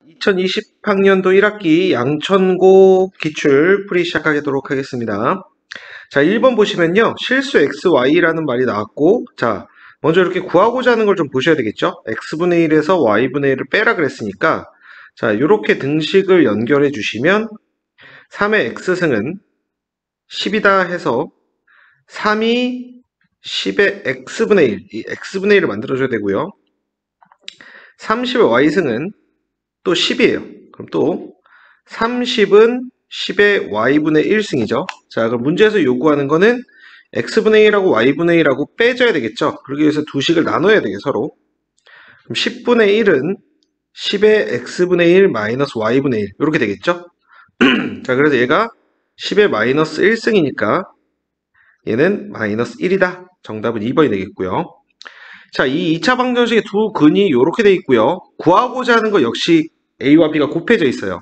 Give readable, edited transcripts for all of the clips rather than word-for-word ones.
2020학년도 1학기 양천고 기출 풀이 시작하도록 하겠습니다. 자, 1번 보시면요. 실수 xy라는 말이 나왔고, 자, 먼저 이렇게 구하고자 하는 걸 좀 보셔야 되겠죠? x분의 1에서 y분의 1을 빼라 그랬으니까, 자, 이렇게 등식을 연결해 주시면 3의 x승은 10이다 해서 3이 10의 x분의 1, 이 x분의 1을 만들어줘야 되고요. 30의 y승은 또 10이에요. 그럼 또 30은 10의 y분의 1승이죠. 자, 그럼 문제에서 요구하는 거는 x분의 1하고 y분의 1하고 빼줘야 되겠죠. 그러기 위해서 두 식을 나눠야 되게 서로. 그럼 10분의 1은 10의 x분의 1 마이너스 y분의 1 이렇게 되겠죠. 자, 그래서 얘가 10의 마이너스 1승이니까 얘는 마이너스 1이다. 정답은 2번이 되겠고요. 자, 이 2차 방정식의 두 근이 이렇게 돼 있고요. 구하고자 하는 거 역시 A와 B가 곱해져 있어요.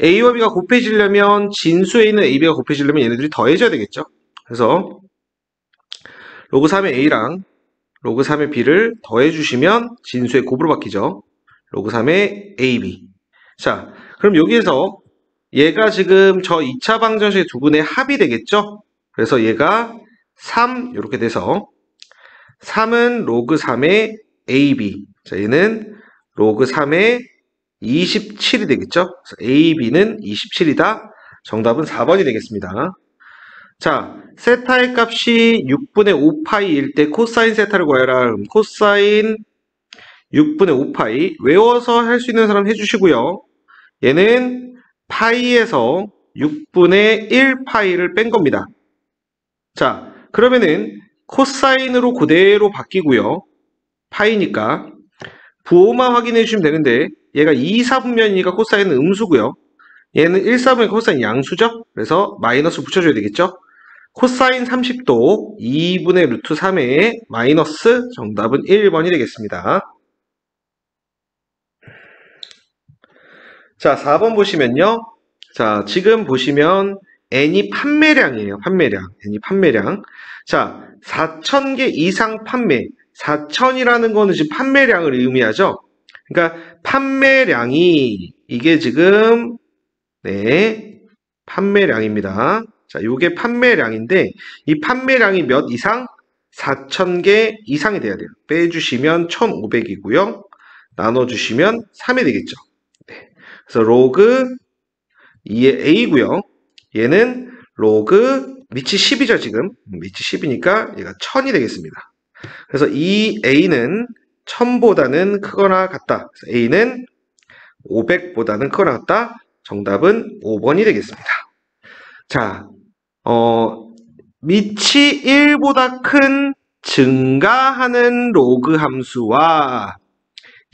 A와 B가 곱해지려면 진수에 있는 A, B가 곱해지려면 얘네들이 더해져야 되겠죠. 그래서 로그 3의 A랑 로그 3의 B를 더해주시면 진수의 곱으로 바뀌죠. 로그 3의 A, B. 자, 그럼 여기에서 얘가 지금 저 2차 방정식의 두 근의 합이 되겠죠. 그래서 얘가 3 이렇게 돼서 3은 로그 3의 AB. 자, 얘는 로그 3의 27이 되겠죠? 그래서 AB는 27이다. 정답은 4번이 되겠습니다. 자, 세타의 값이 6분의 5파이일 때 코사인 세타를 구하라. 그럼 코사인 6분의 5파이. 외워서 할 수 있는 사람 해주시고요. 얘는 파이에서 6분의 1파이를 뺀 겁니다. 자, 그러면은 코사인으로 그대로 바뀌고요. 파이니까 부호만 확인해 주시면 되는데 얘가 2, 4분면이니까 코사인은 음수고요. 얘는 1, 4분의 코사인 양수죠. 그래서 마이너스 붙여줘야 되겠죠. 코사인 30도 2분의 루트 3의 마이너스 정답은 1번이 되겠습니다. 자, 4번 보시면요. 자, 지금 보시면 N이 판매량이에요. 판매량. N이 판매량. 자, 4,000개 이상 판매. 4,000이라는 거는 지금 판매량을 의미하죠. 그러니까 판매량이 이게 지금 네, 판매량입니다. 자, 요게 판매량인데 이 판매량이 몇 이상? 4,000개 이상이 돼야 돼요. 빼주시면 1,500이고요. 나눠주시면 3이 되겠죠. 네. 그래서 로그 2의 A고요. 얘는 로그 밑이 10이죠, 지금. 밑이 10이니까 얘가 1000이 되겠습니다. 그래서 이 A는 1000보다는 크거나 같다. 그래서 A는 500보다는 크거나 같다. 정답은 5번이 되겠습니다. 자, 밑이 1보다 큰 증가하는 로그 함수와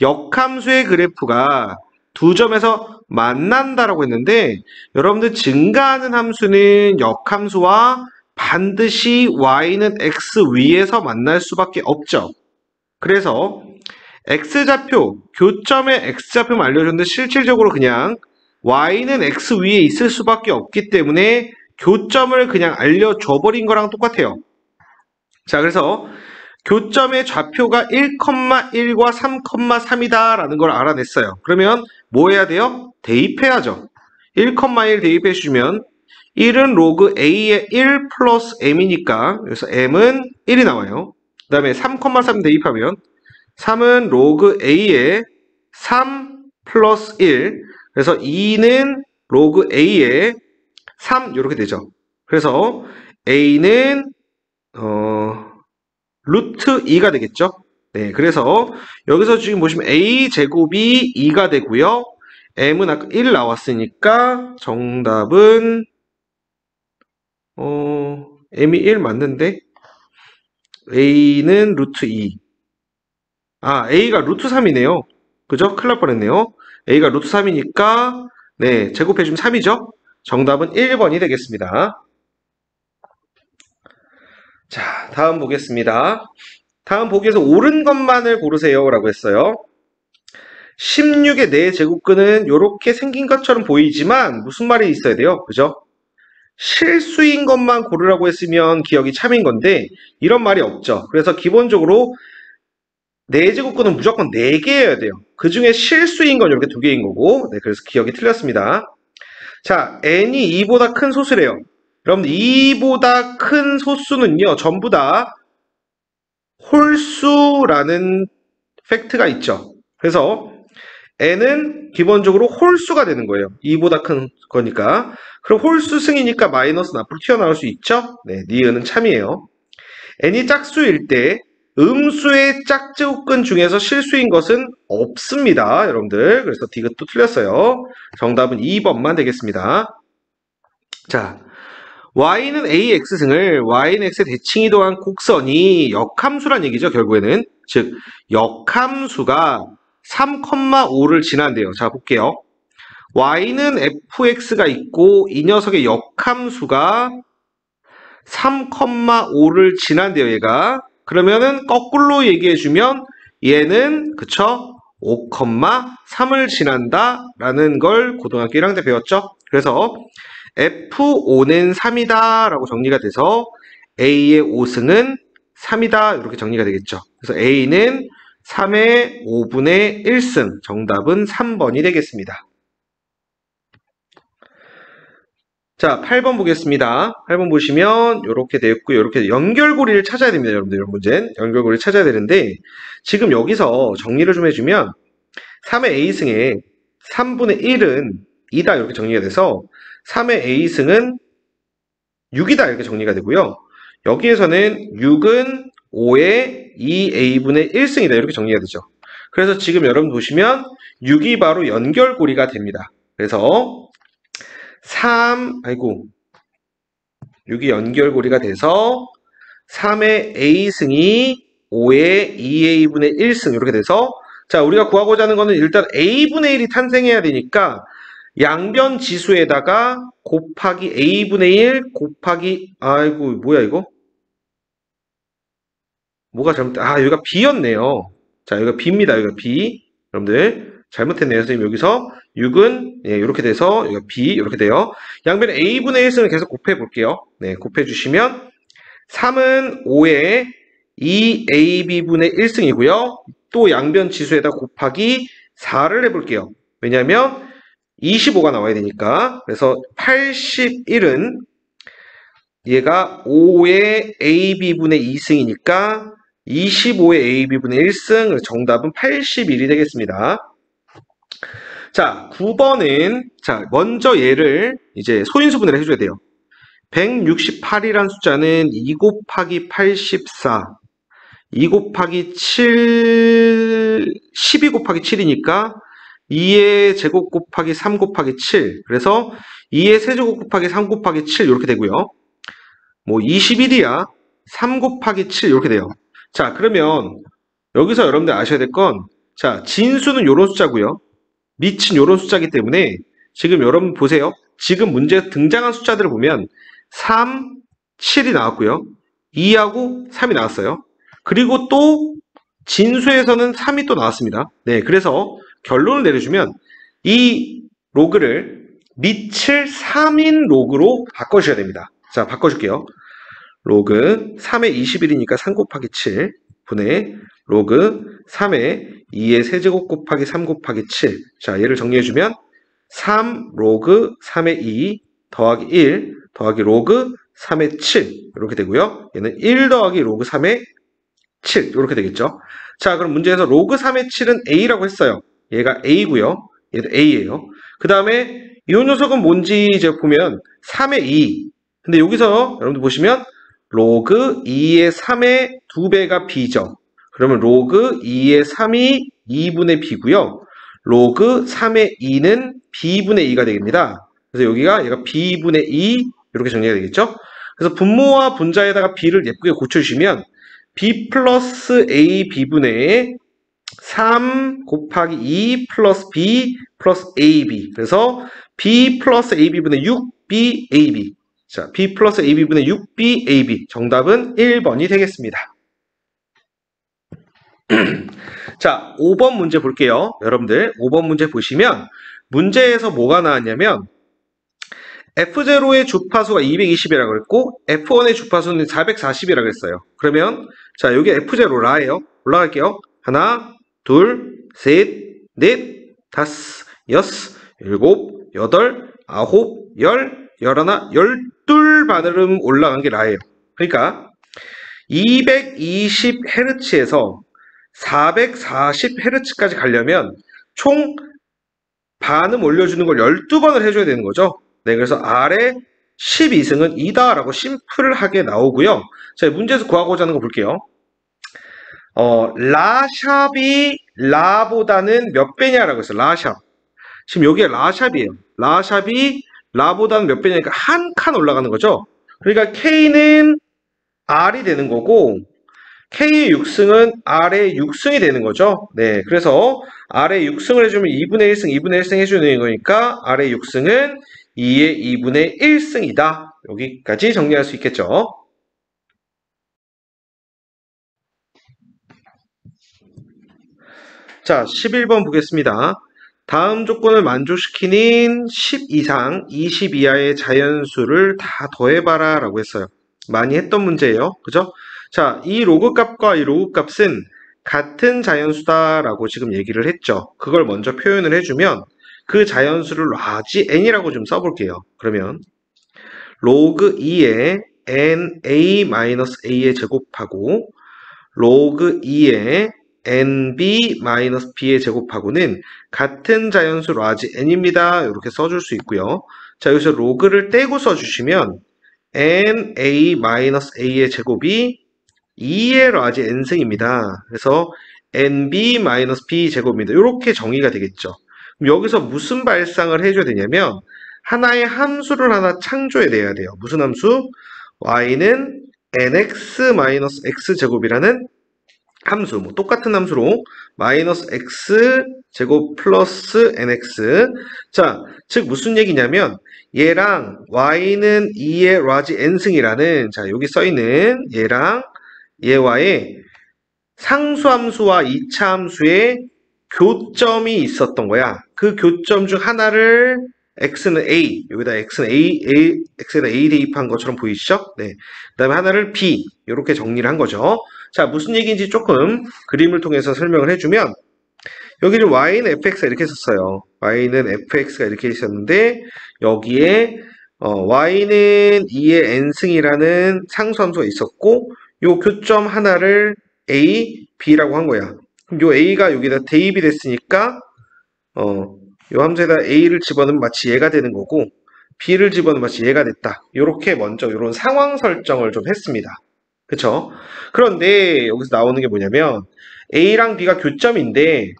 역함수의 그래프가 두 점에서 만난다라고 했는데 여러분들 증가하는 함수는 역함수와 반드시 y는 x 위에서 만날 수밖에 없죠. 그래서 x좌표, 교점의 x좌표만 알려줬는데 실질적으로 그냥 y는 x 위에 있을 수밖에 없기 때문에 교점을 그냥 알려줘버린 거랑 똑같아요. 자, 그래서 교점의 좌표가 1,1과 3,3이다 라는 걸 알아냈어요. 그러면 뭐 해야 돼요? 대입해야죠. 1,1 대입해 주시면 1은 로그 a의 1 플러스 m이니까 그래서 m은 1이 나와요. 그 다음에 3,3 대입하면 3은 로그 a의 3 플러스 1 그래서 2는 로그 a의 3 이렇게 되죠. 그래서 a는 루트 2가 되겠죠. 네, 그래서 여기서 지금 보시면 a 제곱이 2가 되고요. m은 아까 1 나왔으니까 정답은 m이 1 맞는데 a는 루트 2. 아, a가 루트 3이네요. 그죠? 큰일 날 뻔했네요. a가 루트 3이니까 네, 제곱해주면 3이죠. 정답은 1번이 되겠습니다. 자, 다음 보겠습니다. 다음 보기에서 옳은 것만을 고르세요 라고 했어요. 16의 4제곱근은 이렇게 생긴 것처럼 보이지만 무슨 말이 있어야 돼요? 그죠? 실수인 것만 고르라고 했으면 기억이 참인 건데 이런 말이 없죠. 그래서 기본적으로 4제곱근은 무조건 4개여야 돼요. 그 중에 실수인 건 이렇게 2개인 거고, 네, 그래서 기억이 틀렸습니다. 자, n이 2보다 큰 소수래요. 여러분들 2보다 큰 소수는요, 전부 다 홀수라는 팩트가 있죠. 그래서 n은 기본적으로 홀수가 되는 거예요. 2보다 큰 거니까. 그럼 홀수승이니까 마이너스는 앞으로 튀어나올 수 있죠? 네, 니은은 참이에요. n이 짝수일 때 음수의 짝제곱근 중에서 실수인 것은 없습니다. 여러분들. 그래서 디귿도 틀렸어요. 정답은 2번만 되겠습니다. 자, y는 ax승을 y는 x의 대칭이 더한 곡선이 역함수란 얘기죠. 결국에는. 즉 역함수가 3,5를 지난대요. 자, 볼게요. y는 fx가 있고 이 녀석의 역함수가 3,5를 지난대요. 얘가. 그러면은 거꾸로 얘기해주면 얘는 그쵸? 5,3을 지난다 라는 걸 고등학교 1학년 때 배웠죠. 그래서 F5는 3이다 라고 정리가 돼서 A의 5승은 3이다 이렇게 정리가 되겠죠. 그래서 A는 3의 5분의 1승, 정답은 3번이 되겠습니다. 자, 8번 보겠습니다. 8번 보시면 이렇게 되어 있고요. 이렇게 연결고리를 찾아야 됩니다. 여러분들 이런 문제는 연결고리를 찾아야 되는데 지금 여기서 정리를 좀 해주면 3의 A승에 3분의 1은 2다 이렇게 정리가 돼서 3의 A승은 6이다 이렇게 정리가 되고요. 여기에서는 6은 5의 2A분의 1승이다 이렇게 정리가 되죠. 그래서 지금 여러분 보시면 6이 바로 연결고리가 됩니다. 그래서 6이 연결고리가 돼서 3의 A승이 5의 2A분의 1승 이렇게 돼서 자, 우리가 구하고자 하는 거는 일단 A분의 1이 탄생해야 되니까 양변 지수에다가 곱하기 A분의 1 곱하기 뭐야 이거? 뭐가 잘못돼? 여기가 B였네요. 자, 여기가 B입니다. 여기가 B. 여러분들 잘못했네요. 선생님 여기서 6은 이렇게 돼서 여기가 B 이렇게 돼요. 양변 A분의 1승을 계속 곱해 볼게요. 네, 곱해 주시면 3은 5의 2AB분의 1승이고요. 또 양변 지수에다 곱하기 4를 해볼게요. 왜냐하면 25가 나와야 되니까. 그래서 81은 얘가 5의 AB분의 2승이니까 25의 AB분의 1승, 정답은 81이 되겠습니다. 자, 9번은 자, 먼저 얘를 이제 소인수분해를 해줘야 돼요. 168이란 숫자는 2 곱하기 84, 2 곱하기 7, 12 곱하기 7이니까 2의 제곱 곱하기 3 곱하기 7. 그래서 2의 세제곱 곱하기 3 곱하기 7 이렇게 되고요. 뭐 21이야. 3 곱하기 7 이렇게 돼요. 자, 그러면 여기서 여러분들 아셔야 될 건 자, 진수는 요런 숫자고요. 밑은 요런 숫자이기 때문에 지금 여러분 보세요. 지금 문제에 등장한 숫자들을 보면 3, 7이 나왔고요. 2하고 3이 나왔어요. 그리고 또 진수에서는 3이 또 나왔습니다. 네, 그래서 결론을 내려주면 이 로그를 밑을 3인 로그로 바꿔주셔야 됩니다. 자, 바꿔줄게요. 로그 3의 21이니까 3 곱하기 7 분의 로그 3의 2의 세제곱 곱하기 3 곱하기 7. 자, 얘를 정리해주면 3 로그 3의 2 더하기 1 더하기 로그 3의 7 이렇게 되고요. 얘는 1 더하기 로그 3의 7 이렇게 되겠죠. 자, 그럼 문제에서 로그 3의 7은 A라고 했어요. 얘가 A고요. 얘도 A예요. 그 다음에 이 녀석은 뭔지 이제 보면 3의 2. 근데 여기서 여러분들 보시면 로그 2의 3의 2배가 B죠. 그러면 로그 2의 3이 2분의 B고요. 로그 3의 2는 B분의 2가 되겠습니다. 그래서 여기가 얘가 B분의 2 이렇게 정리가 되겠죠. 그래서 분모와 분자에다가 B를 예쁘게 고쳐주시면 B 플러스 A B분의 3 곱하기 2 플러스 B 플러스 AB. 그래서 B 플러스 AB분의 6B AB. 자, B 플러스 AB분의 6B AB. 정답은 1번이 되겠습니다. 자, 5번 문제 볼게요. 여러분들 5번 문제 보시면 문제에서 뭐가 나왔냐면 F0의 주파수가 220이라고 그랬고 F1의 주파수는 440이라고 했어요. 그러면 자, 여기 F0라예요. 올라갈게요. 하나, 둘, 셋, 넷, 다섯, 여섯, 일곱, 여덟, 아홉, 열, 열하나, 열둘 반으름 올라간 게 라예요. 그러니까 220Hz에서 440Hz까지 가려면 총 반음 올려주는 걸 12번을 해줘야 되는 거죠. 네, 그래서 아래 12승은 2다라고 심플하게 나오고요. 자, 문제에서 구하고자 하는 거 볼게요. 라샵이 라보다는 몇 배냐라고 했어요. 라샵. 지금 여기에 라샵이에요. 라샵이 라보다는 몇 배냐니까 한 칸 올라가는 거죠. 그러니까 K는 R이 되는 거고 K의 6승은 R의 6승이 되는 거죠. 네, 그래서 R의 6승을 해주면 2분의 1승, 2분의 1승 해주는 거니까 R의 6승은 2의 2분의 1승이다. 여기까지 정리할 수 있겠죠. 자, 11번 보겠습니다. 다음 조건을 만족시키는 10 이상 20 이하의 자연수를 다 더해봐라 라고 했어요. 많이 했던 문제예요. 그죠? 자, 이 로그 값과 이 로그 값은 같은 자연수다라고 지금 얘기를 했죠. 그걸 먼저 표현을 해주면 그 자연수를 라지 n이라고 좀 써볼게요. 그러면 로그 2에 na-a의 제곱하고 로그 2에 nb-b의 제곱하고는 같은 자연수 라지 n입니다. 이렇게 써줄 수 있고요. 자, 여기서 로그를 떼고 써주시면 na-a의 제곱이 2의 라지 n승입니다. 그래서 nb-b 제곱입니다. 이렇게 정의가 되겠죠. 그럼 여기서 무슨 발상을 해줘야 되냐면 하나의 함수를 하나 창조해내야 돼요. 무슨 함수? y는 nx-x 제곱이라는 함수, 뭐 똑같은 함수로 마이너스 x 제곱 플러스 nx. 자, 즉 무슨 얘기냐면 얘랑 y는 2의 라지 n승이라는, 자, 여기 써있는 얘랑 얘와의 상수함수와 2차 함수의 교점이 있었던 거야. 그 교점 중 하나를 x는 a, 여기다 x는 x에다 a 대입한 것처럼 보이시죠? 네. 그 다음에 하나를 b, 이렇게 정리를 한 거죠. 자, 무슨 얘기인지 조금 그림을 통해서 설명을 해주면, 여기는 y는 fx가 이렇게 썼어요. y는 fx가 이렇게 있었는데, 여기에 y는 2의 n승이라는 상수함수가 있었고, 요 교점 하나를 a, b라고 한 거야. 그럼 요 a가 여기다 대입이 됐으니까 요 함수에다 a를 집어넣으면 마치 얘가 되는 거고, b를 집어넣으면 마치 얘가 됐다. 요렇게 먼저 요런 상황 설정을 좀 했습니다. 그쵸? 그런데 여기서 나오는 게 뭐냐면 a랑 b가 교점인데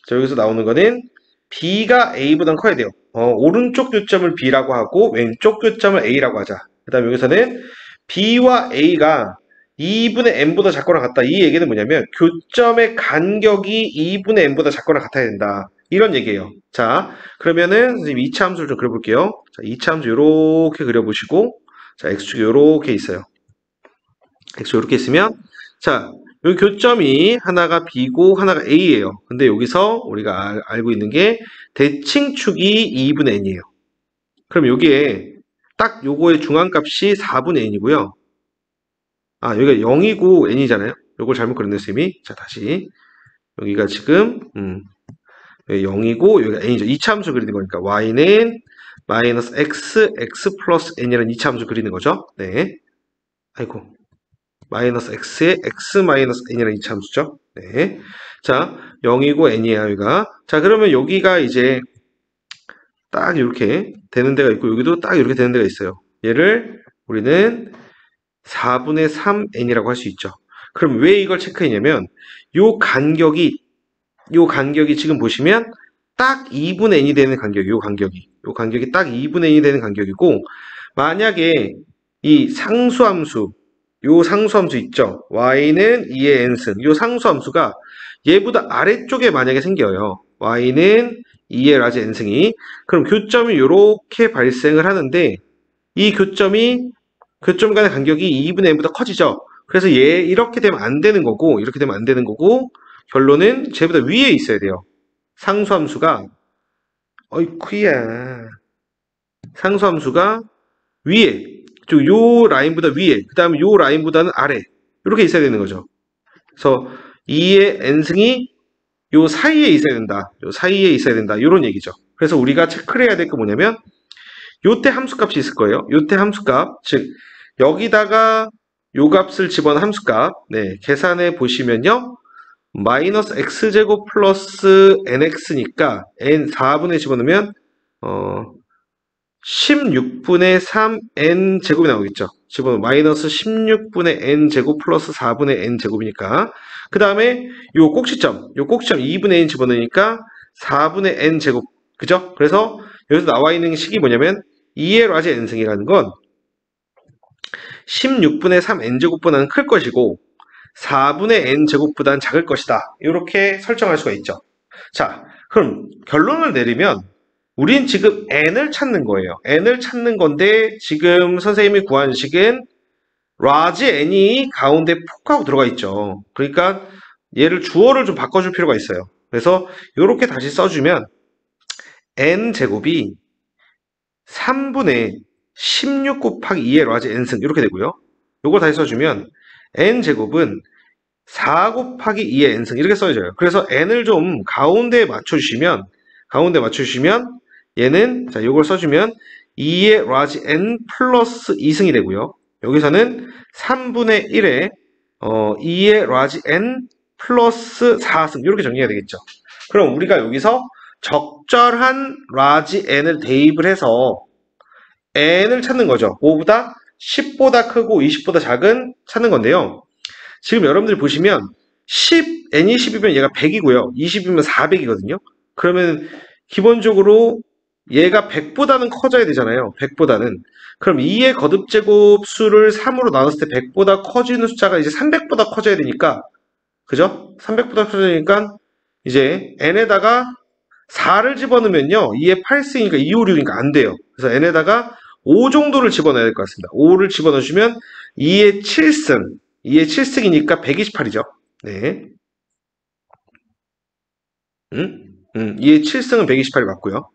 자, 여기서 나오는 거는 b가 a보다는 커야 돼요. 오른쪽 교점을 b라고 하고 왼쪽 교점을 a라고 하자. 그 다음에 여기서는 b와 a가 2분의 n보다 작거나 같다. 이 얘기는 뭐냐면 교점의 간격이 2분의 n보다 작거나 같아야 된다. 이런 얘기예요. 자, 그러면은 선생님 2차 함수를 좀 그려볼게요. 자, 2차 함수 이렇게 그려보시고, 자, x축이 이렇게 있어요. x축이 이렇게 있으면, 자, 여기 교점이 하나가 b고 하나가 a예요. 근데 여기서 우리가 알고 있는 게 대칭축이 2분의 n이에요. 그럼 여기에 딱 요거의 중앙값이 4분의 n이고요. 아, 여기가 0이고 n이잖아요. 요걸 잘못 그렸네, 쌤이. 자, 다시. 여기가 지금 0이고 여기가 n이죠. 2차 함수 그리는 거니까 y는 마이너스 x 플러스 n이라는 2차 함수 그리는 거죠. 네. 아이고. 마이너스 x에 x 마이너스 n이라는 2차 함수죠. 네. 자, 0이고 n이에요, 여기가. 자, 그러면 여기가 이제 딱 이렇게 되는 데가 있고 여기도 딱 이렇게 되는 데가 있어요. 얘를 우리는 4분의 3n이라고 할 수 있죠. 그럼 왜 이걸 체크했냐면 요 간격이 지금 보시면 딱 2분의 n이 되는 간격이 요 간격이 딱 2분의 n이 되는 간격이고, 만약에 이 상수함수 있죠. y는 2의 n승, 요 상수함수가 얘보다 아래쪽에 만약에 생겨요. y는 2의 라지 n승이. 그럼 교점이 이렇게 발생을 하는데 이 교점 간의 간격이 2분의 n보다 커지죠. 그래서 얘 이렇게 되면 안 되는 거고, 결론은 쟤보다 위에 있어야 돼요. 상수함수가 어이쿠야. 상수함수가 위에, 요 라인보다 위에, 그 다음에 요 라인보다는 아래, 이렇게 있어야 되는 거죠. 그래서 2의 n승이 요 사이에 있어야 된다. 요 사이에 있어야 된다. 이런 얘기죠. 그래서 우리가 체크를 해야 될 게 뭐냐면 요때 함수값이 있을 거예요. 요때 함수값, 즉 여기다가 요 값을 집어넣은 함수값, 네, 계산해 보시면요. 마이너스 x제곱 플러스 nx니까 n 4분의 집어넣으면 16분의 3n 제곱이 나오겠죠. 집어넣으면 마이너스 16분의 n 제곱 플러스 4분의 n 제곱이니까. 그 다음에 요 꼭지점 2분의 n 집어넣으니까 4분의 n 제곱. 그죠? 그래서 여기서 나와 있는 식이 뭐냐면 2의 라지 n승이라는 건 16분의 3n제곱보다는 클 것이고 4분의 n제곱보다는 작을 것이다. 이렇게 설정할 수가 있죠. 자, 그럼 결론을 내리면 우린 지금 n을 찾는 거예요. n을 찾는 건데 지금 선생님이 구한 식은 large n이 가운데 폭하고 들어가 있죠. 그러니까 얘를 주어를 좀 바꿔줄 필요가 있어요. 그래서 이렇게 다시 써주면 n제곱이 3분의 16 곱하기 2의 라지 n승 이렇게 되고요. 요걸 다시 써주면 n제곱은 4 곱하기 2의 n승 이렇게 써져요. 그래서 n을 좀 가운데에 맞춰주시면 얘는 자 요걸 써주면 2의 라지 n 플러스 2승이 되고요. 여기서는 3분의 1에 2의 라지 n 플러스 4승 이렇게 정리가 되겠죠. 그럼 우리가 여기서 적절한 라지 n을 대입을 해서 n을 찾는 거죠. 5보다 10보다 크고 20보다 작은 찾는 건데요. 지금 여러분들 보시면 10, n이 10이면 얘가 100이고요. 20이면 400이거든요. 그러면 기본적으로 얘가 100보다는 커져야 되잖아요. 100보다는. 그럼 2의 거듭제곱 수를 3으로 나눴을 때 100보다 커지는 숫자가 이제 300보다 커져야 되니까 그죠? 300보다 커져야 되니까 이제 n에다가 4를 집어넣으면요. 2의 8승이니까 2, 5, 6이니까 안 돼요. 그래서 n에다가 5 정도를 집어넣어야 될 것 같습니다. 5를 집어넣으시면 2의 7승. 2의 7승이니까 128이죠. 네. 2의 7승은 128이 맞고요.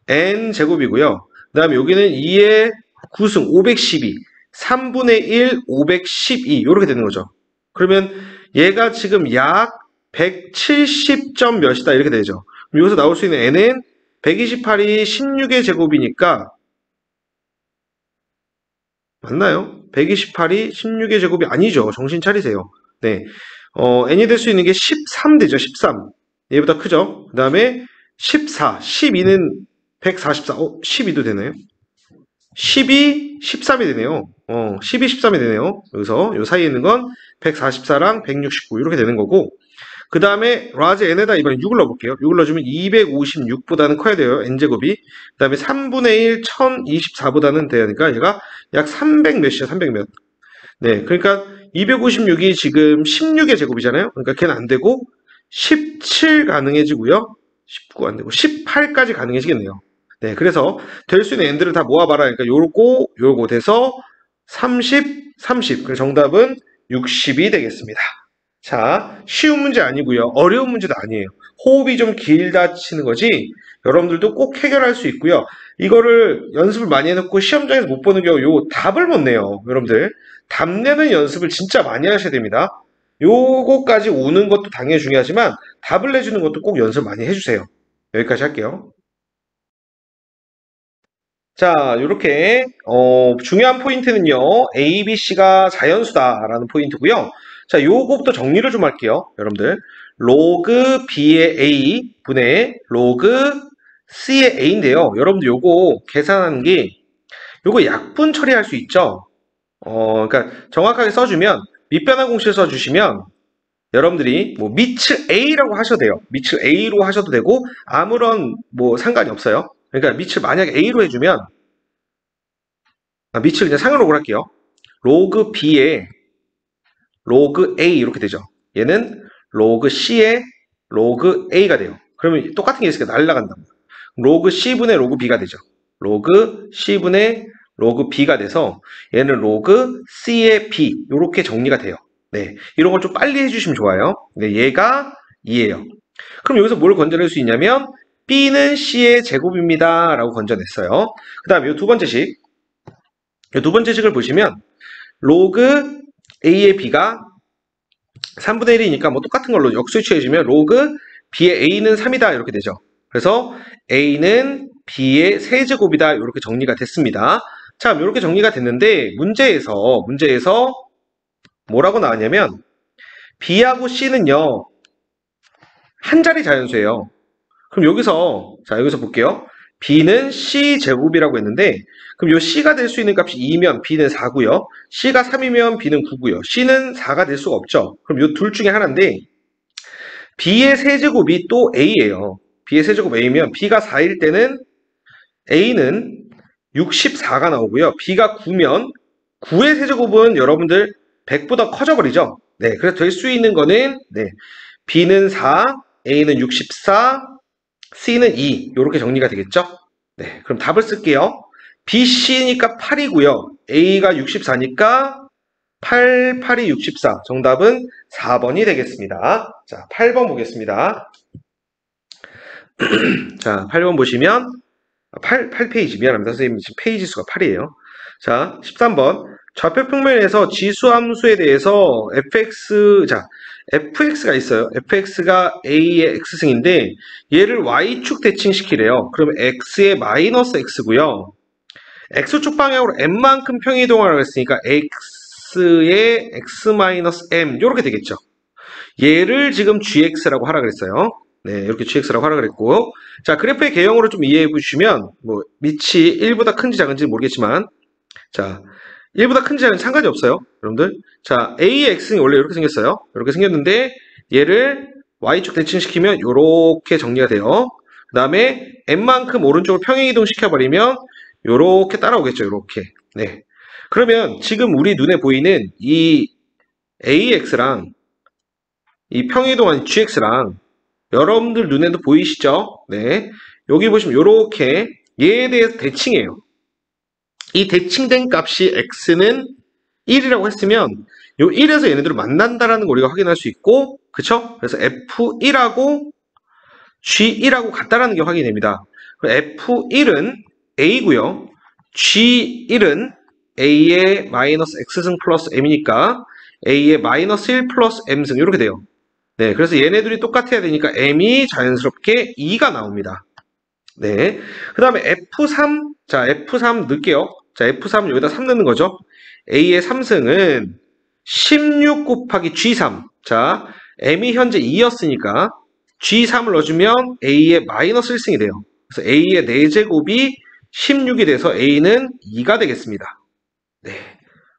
n 제곱이고요. 그 다음에 여기는 2의 9승 512. 3분의 1, 512. 이렇게 되는 거죠. 그러면 얘가 지금 약 170점 몇이다 이렇게 되죠. 그럼 여기서 나올 수 있는 n은 128이 16의 제곱이니까 맞나요? 128이 16의 제곱이 아니죠. 정신 차리세요. 네. n이 될 수 있는 게 13 되죠. 13. 얘보다 크죠. 그 다음에 14, 12는 144. 12도 되나요? 12, 13이 되네요. 12, 13이 되네요. 여기서 요 사이에 있는 건 144랑 169 이렇게 되는 거고 그 다음에 라지 n에다 이번에 6을 넣어볼게요. 6을 넣어주면 256보다는 커야 돼요. n제곱이. 그 다음에 3분의 1, 1024보다는 되니까 얘가 약 300 몇이야. 300 몇. 네, 그러니까 256이 지금 16의 제곱이잖아요. 그러니까 걔는 안 되고 17 가능해지고요. 19 안 되고 18까지 가능해지겠네요. 네, 그래서 될 수 있는 n들을 다 모아봐라. 그러니까 요거 돼서 30, 30. 그래서 정답은 60이 되겠습니다. 자, 쉬운 문제 아니고요. 어려운 문제도 아니에요. 호흡이 좀 길다 치는 거지 여러분들도 꼭 해결할 수 있고요. 이거를 연습을 많이 해놓고 시험장에서 못 보는 경우 요 답을 못 내요. 여러분들 답 내는 연습을 진짜 많이 하셔야 됩니다. 요거까지 오는 것도 당연히 중요하지만 답을 내주는 것도 꼭 연습 많이 해주세요. 여기까지 할게요. 자, 이렇게 중요한 포인트는요. A, B, C가 자연수다라는 포인트고요. 자, 요거부터 정리를 좀 할게요. 여러분들 로그 B의 A 분의 로그 C의 A인데요. 여러분들 요거 계산하는 게 요거 약분 처리할 수 있죠. 그러니까 정확하게 써주면 밑변환 공式써주시면 여러분들이 뭐 밑을 A라고 하셔도 돼요. 밑을 A로 하셔도 되고 아무런 뭐 상관이 없어요. 그러니까 밑을 만약에 A로 해주면 밑을 그냥 상으로 할게요. 로그 B에 로그 A 이렇게 되죠. 얘는 로그 C에 로그 A가 돼요. 그러면 똑같은 게 있으니까 날라간다. 로그 C분의 로그 B가 되죠. 로그 C분의 로그 B가 돼서 얘는 로그 C의 B 이렇게 정리가 돼요. 네, 이런 걸 좀 빨리 해주시면 좋아요. 네, 얘가 2예요. 그럼 여기서 뭘 건져낼 수 있냐면 B는 C의 제곱입니다 라고 건져냈어요. 그 다음에 이 두 번째 식. 이 두 번째 식을 보시면 로그 A의 B가 3분의 1이니까 뭐 똑같은 걸로 역수에 취해주면 로그 b의 a는 3이다 이렇게 되죠. 그래서 a는 b의 세제곱이다 이렇게 정리가 됐습니다. 자, 이렇게 정리가 됐는데 문제에서 뭐라고 나왔냐면 b하고 c는요 한 자리 자연수예요. 그럼 여기서 볼게요. b는 c제곱이라고 했는데 그럼 요 c가 될 수 있는 값이 2면 b는 4고요. c가 3이면 b는 9고요. c는 4가 될 수가 없죠. 그럼 요 둘 중에 하나인데 b의 세제곱이 또 a예요. b의 세제곱 a면 b가 4일 때는 a는 64가 나오고요. b가 9면 9의 세제곱은 여러분들 100보다 커져버리죠. 네, 그래서 될 수 있는 거는 b는 4, a는 64, c는 2 이렇게 정리가 되겠죠. 네, 그럼 답을 쓸게요. BC니까 8이고요. A가 64니까 8, 8이 64. 정답은 4번이 되겠습니다. 자, 8번 보겠습니다. 자, 8번 보시면 8페이지 미안합니다. 선생님 지금 페이지 수가 8이에요. 자, 13번 좌표 평면에서 지수함수에 대해서 fx가 있어요. fx가 a의 x승인데 얘를 y축 대칭시키래요. 그럼 x의 마이너스 x고요. x축 방향으로 m만큼 평이동하라고 했으니까 x의 x-m 이렇게 되겠죠. 얘를 지금 gx라고 하라 그랬어요. 네, 이렇게 gx라고 하라 그랬고, 자, 그래프의 개형으로 좀 이해해 보시면 뭐 밑이 1보다 큰지 작은지 모르겠지만, 자, 1보다 큰지 작은지 상관이 없어요, 여러분들. 자, a의 x는 원래 이렇게 생겼어요. 이렇게 생겼는데 얘를 y축 대칭시키면 이렇게 정리가 돼요. 그 다음에 m만큼 오른쪽으로 평행이동 시켜버리면 요렇게 따라오겠죠, 요렇게. 네. 그러면 지금 우리 눈에 보이는 이 AX랑 이 평이동한 GX랑 여러분들 눈에도 보이시죠? 네. 여기 보시면 요렇게 얘에 대해서 대칭해요. 이 대칭된 값이 X는 1이라고 했으면 요 1에서 얘네들을 만난다라는 걸 우리가 확인할 수 있고, 그쵸? 그래서 F1하고 G1하고 같다라는 게 확인됩니다. F1은 A고요. G1은 A의 마이너스 X승 플러스 M이니까 A의 마이너스 1 플러스 M승 이렇게 돼요. 네, 그래서 얘네들이 똑같아야 되니까 M이 자연스럽게 2가 나옵니다. 네, 그 다음에 F3, 자 F3 넣을게요. 자 F3 여기다 3 넣는 거죠. A의 3승은 16 곱하기 G3. 자, M이 현재 2였으니까 G3을 넣어주면 A의 마이너스 1승이 돼요. 그래서 A의 4제곱이 16이 돼서 A는 2가 되겠습니다. 네.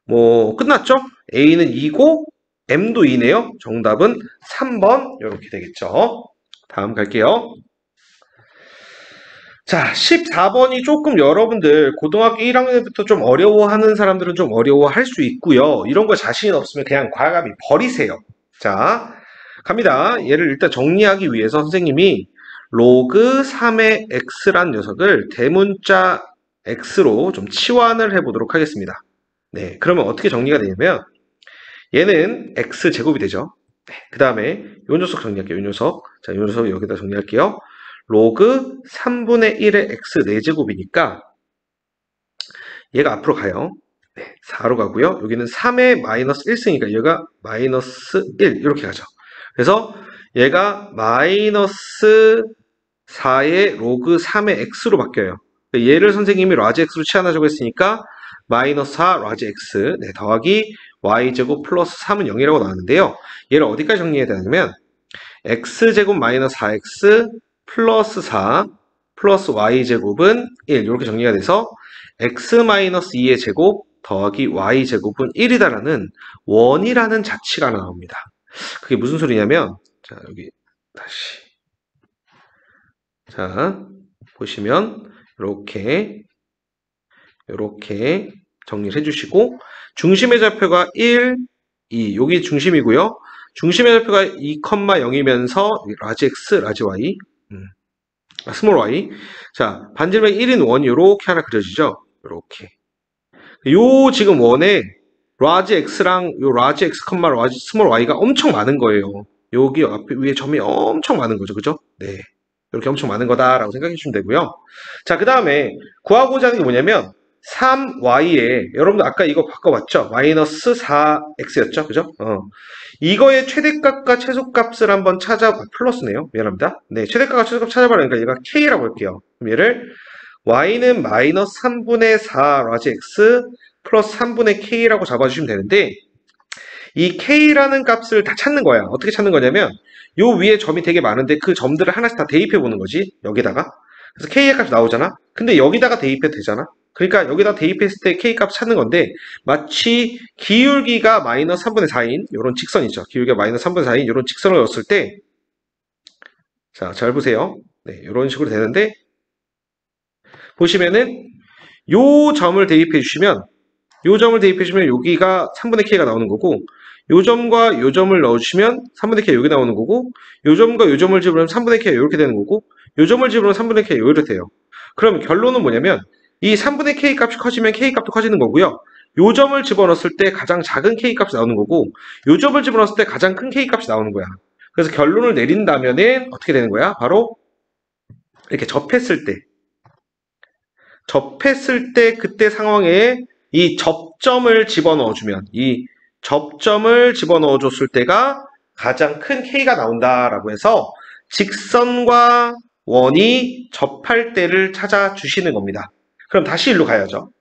뭐, 끝났죠? A는 2고, M도 2네요. 정답은 3번, 이렇게 되겠죠. 다음 갈게요. 자, 14번이 조금 여러분들 고등학교 1학년부터 좀 어려워하는 사람들은 좀 어려워할 수 있고요. 이런 거 자신 없으면 그냥 과감히 버리세요. 자, 갑니다. 얘를 일단 정리하기 위해서 선생님이 로그 3의 x란 녀석을 대문자 x로 좀 치환을 해보도록 하겠습니다. 네, 그러면 어떻게 정리가 되냐면 얘는 x제곱이 되죠. 네, 그 다음에 이 녀석 정리할게요. 이 녀석. 자, 이 녀석 여기다 정리할게요. 로그 3분의 1의 x 4제곱이니까 얘가 앞으로 가요. 네, 4로 가고요. 여기는 3의 마이너스 1승이니까 얘가 마이너스 1 이렇게 가죠. 그래서 얘가 마이너스 4의 로그 3의 x로 바뀌어요. 얘를 선생님이 라지 x로 치환하자고 했으니까 마이너스 4 라지 x 네, 더하기 y제곱 플러스 3은 0이라고 나왔는데요. 얘를 어디까지 정리해야 되냐면 x제곱 마이너스 4x 플러스 4 플러스 y제곱은 1 이렇게 정리가 돼서 x-2의 제곱 더하기 y제곱은 1이다라는 원이라는 자치가 나옵니다. 그게 무슨 소리냐면 자 여기 다시 자 보시면 이렇게 정리를 해주시고 중심의 좌표가 1, 2 여기 중심이고요. 중심의 좌표가 2,0이면서 라지 x, 라지 y 스몰 y 자 반지름의 1인 원 이렇게 하나 그려지죠. 이렇게 요 지금 원에 라지 x랑 요 라지 x, 라지 스몰 y가 엄청 많은 거예요. 여기 앞에 위에 점이 엄청 많은 거죠. 그죠? 네. 이렇게 엄청 많은 거다라고 생각해 주시면 되고요. 자, 그 다음에 구하고자 하는 게 뭐냐면 3y에 여러분들 아까 이거 바꿔봤죠? 마이너스 4x였죠? 그죠? 이거의 최대값과 최소값을 한번 플러스네요. 미안합니다. 네, 최대값과 최소값 찾아보라니까 얘가 k라고 할게요. 그럼 얘를 y는 마이너스 3분의 4 라지 x 플러스 3분의 k라고 잡아주시면 되는데 이 k라는 값을 다 찾는 거야. 어떻게 찾는 거냐면 요 위에 점이 되게 많은데 그 점들을 하나씩 다 대입해 보는 거지. 여기다가. 그래서 k의 값이 나오잖아. 근데 여기다가 대입해도 되잖아. 그러니까 여기다 대입했을 때 k 값 찾는 건데 마치 기울기가 마이너스 3분의 4인 요런 직선이죠. 기울기가 마이너스 3분의 4인 요런 직선을 넣었을 때 자, 잘 보세요. 네, 요런 식으로 되는데 보시면은 요 점을 대입해 주시면 여기가 3분의 k가 나오는 거고 요 점과 요 점을 넣어주시면 3분의 k 여기 나오는 거고 요 점과 요 점을 집으면 3분의 k 이렇게 되는 거고 요 점을 집으면 3분의 k 이렇게 돼요. 그럼 결론은 뭐냐면 이 3분의 k 값이 커지면 k 값도 커지는 거고요. 요 점을 집어넣었을 때 가장 작은 k 값이 나오는 거고 요 점을 집어넣었을 때 가장 큰 k 값이 나오는 거야. 그래서 결론을 내린다면은 어떻게 되는 거야? 바로 이렇게 접했을 때 그때 상황에 이 접점을 집어넣어주면 이 접점을 집어넣어줬을 때가 가장 큰 K가 나온다라고 해서 직선과 원이 접할 때를 찾아주시는 겁니다. 그럼 다시 일로 가야죠.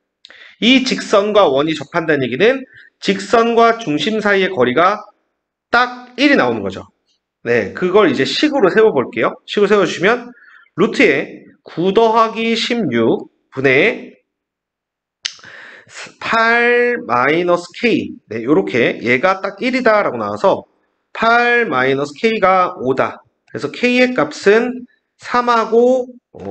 이 직선과 원이 접한다는 얘기는 직선과 중심 사이의 거리가 딱 1이 나오는 거죠. 네, 그걸 이제 식으로 세워볼게요. 식으로 세워주시면 루트에 9 더하기 16분의 8 마이너스 k 네, 요렇게 얘가 딱 1이다 라고 나와서 8 마이너스 k가 5다. 그래서 k의 값은 3하고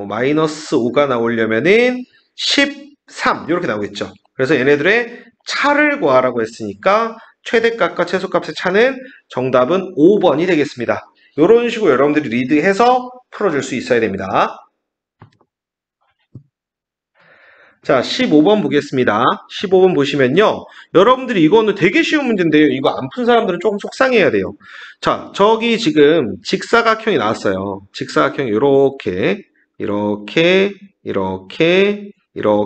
마이너스 5가 나오려면은 13 이렇게 나오겠죠. 그래서 얘네들의 차를 구하라고 했으니까 최대값과 최소값의 차는 정답은 5번이 되겠습니다. 이런 식으로 여러분들이 리드해서 풀어줄 수 있어야 됩니다. 자, 15번 보겠습니다. 15번 보시면요. 여러분들이 이거는 되게 쉬운 문제인데요. 이거 안 푼 사람들은 조금 속상해야 돼요. 자, 저기 지금 직사각형이 나왔어요. 직사각형이 이렇게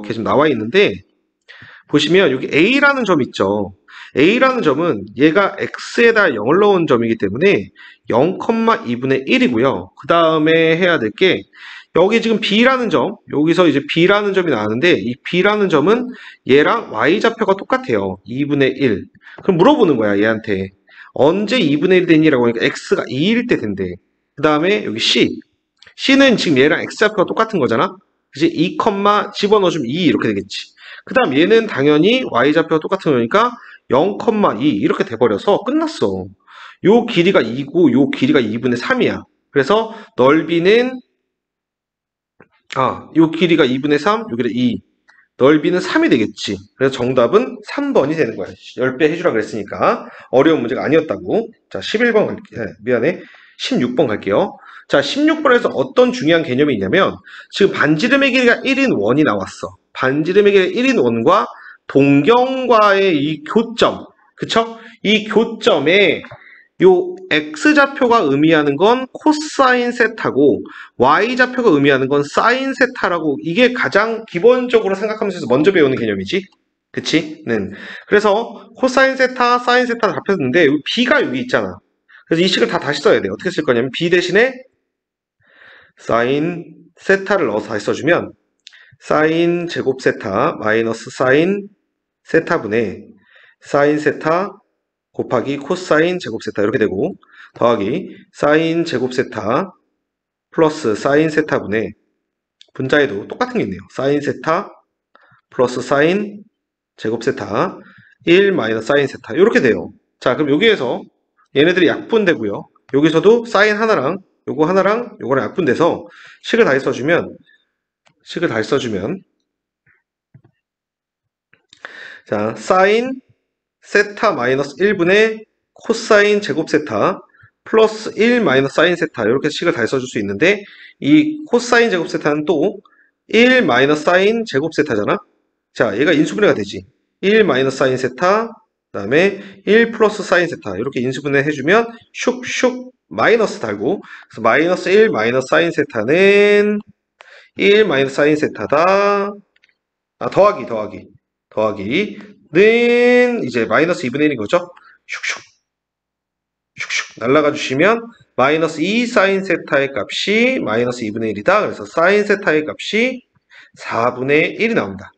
지금 나와 있는데 보시면 여기 A라는 점 있죠. A라는 점은 얘가 X에다 0을 넣은 점이기 때문에 0,2분의 1이고요. 그 다음에 해야 될 게 여기 지금 B라는 점, 여기서 이제 B라는 점이 나왔는데 이 B라는 점은 얘랑 Y좌표가 똑같아요. 2분의 1. 그럼 물어보는 거야, 얘한테. 언제 2분의 1 되니라고 하니까 X가 2일 때 된대. 그 다음에 여기 C. C는 지금 얘랑 X좌표가 똑같은 거잖아? 그치? 2, 집어넣어주면 2 이렇게 되겠지. 그 다음 얘는 당연히 Y좌표가 똑같은 거니까 0,2 이렇게 돼버려서 끝났어. 요 길이가 2고 요 길이가 2분의 3이야. 그래서 넓이는 요 길이가 2분의 3, 요 길이가 2. 넓이는 3이 되겠지. 그래서 정답은 3번이 되는 거야. 10배 해주라 그랬으니까. 어려운 문제가 아니었다고. 자, 11번 갈게요. 미안해. 16번 갈게요. 자, 16번에서 어떤 중요한 개념이 있냐면 지금 반지름의 길이가 1인 원이 나왔어. 반지름의 길이가 1인 원과 동경과의 이 교점. 그쵸? 이 교점에 요 x좌표가 의미하는 건 코사인 세타고 y좌표가 의미하는 건 사인 세타라고 이게 가장 기본적으로 생각하면서 먼저 배우는 개념이지. 그치? 그래서 코사인 세타, 사인 세타 잡혔는데 b가 여기 있잖아. 그래서 이 식을 다 다시 써야 돼. 어떻게 쓸 거냐면 b 대신에 사인 세타를 넣어서 다시 써주면 사인 제곱 세타 마이너스 사인 세타분의 사인 세타 곱하기 코사인 제곱 세타 이렇게 되고 더하기 사인 제곱 세타 플러스 사인 세타분의 분자에도 똑같은 게 있네요. 사인 세타 플러스 사인 제곱 세타 1 마이너스 사인 세타 이렇게 돼요. 자, 그럼 여기에서 얘네들이 약분되고요. 여기서도 사인 하나랑 요거 하나랑 요거랑 약분돼서 식을 다시 써주면 자, 사인 세타 마이너스 1분의 코사인 제곱 세타 플러스 1 마이너스 사인 세타 이렇게 식을 다시 써줄 수 있는데 이 코사인 제곱 세타는 또 1 마이너스 사인 제곱 세타잖아. 자, 얘가 인수분해가 되지. 1 마이너스 사인 세타 그 다음에 1 플러스 사인 세타 이렇게 인수분해 해주면 슉슉 마이너스 달고 그래서 마이너스 1 마이너스 사인 세타는 1 마이너스 사인 세타다. 더하기는 이제 마이너스 2분의 1인 거죠. 슉슉 슉슉 날라가 주시면 마이너스 2 사인 세타의 값이 마이너스 2분의 1이다. 그래서 사인 세타의 값이 4분의 1이 나옵니다.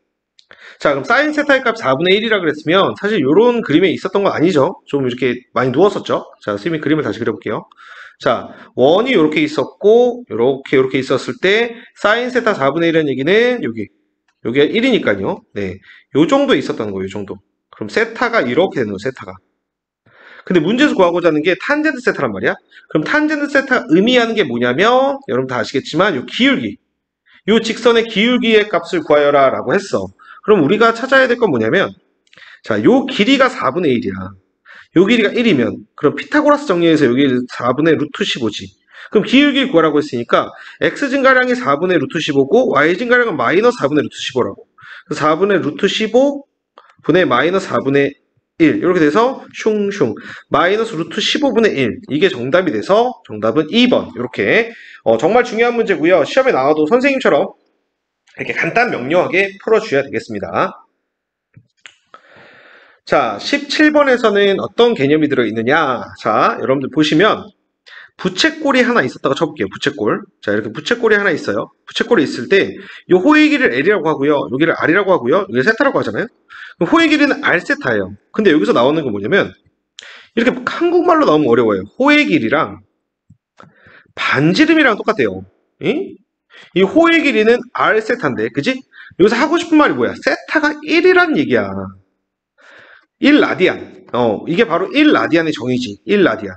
자, 그럼 사인 세타의 값 4분의 1이라 그랬으면 사실 이런 그림에 있었던 건 아니죠. 좀 이렇게 많이 누웠었죠. 자, 선생님이 그림을 다시 그려볼게요. 자, 원이 이렇게 있었고 이렇게 있었을 때 사인 세타 4분의 1이라는 얘기는 여기가 1이니까요. 네, 요 정도 있었다는 거예요. 요 정도. 그럼 세타가 이렇게 되는 거예요. 세타가. 근데 문제에서 구하고자 하는 게 탄젠트 세타란 말이야. 그럼 탄젠트 세타 의미하는 게 뭐냐면 여러분 다 아시겠지만 요 기울기, 요 직선의 기울기의 값을 구하여라 라고 했어. 그럼 우리가 찾아야 될 건 뭐냐면 자, 요 길이가 4분의 1이야. 요 길이가 1이면 그럼 피타고라스 정리해서 여기 4분의 루트 15지. 그럼 기울기 구하라고 했으니까 x 증가량이 4분의 루트 15고 y 증가량은 마이너스 4분의 루트 15라고. 4분의 루트 15 분의 마이너스 4분의 1 이렇게 돼서 슝슝 마이너스 루트 15분의 1 이게 정답이 돼서 정답은 2번 이렇게 정말 중요한 문제고요. 시험에 나와도 선생님처럼 이렇게 간단 명료하게 풀어주셔야 되겠습니다. 자, 17번에서는 어떤 개념이 들어있느냐. 자, 여러분들 보시면 부채꼴이 하나 있었다고 쳐볼게요. 부채꼴. 자, 이렇게 부채꼴이 하나 있어요. 부채꼴이 있을 때 이 호의 길이를 L이라고 하고요. 여기를 R이라고 하고요. 여기를 세타라고 하잖아요. 그럼 호의 길이는 R 세타예요. 근데 여기서 나오는 건 뭐냐면 이렇게 한국말로 나오면 어려워요. 호의 길이랑 반지름이랑 똑같아요. 이 호의 길이는 R 세타인데, 그지? 여기서 하고 싶은 말이 뭐야? 세타가 1이란 얘기야. 1라디안. 이게 바로 1라디안의 정의지. 1라디안.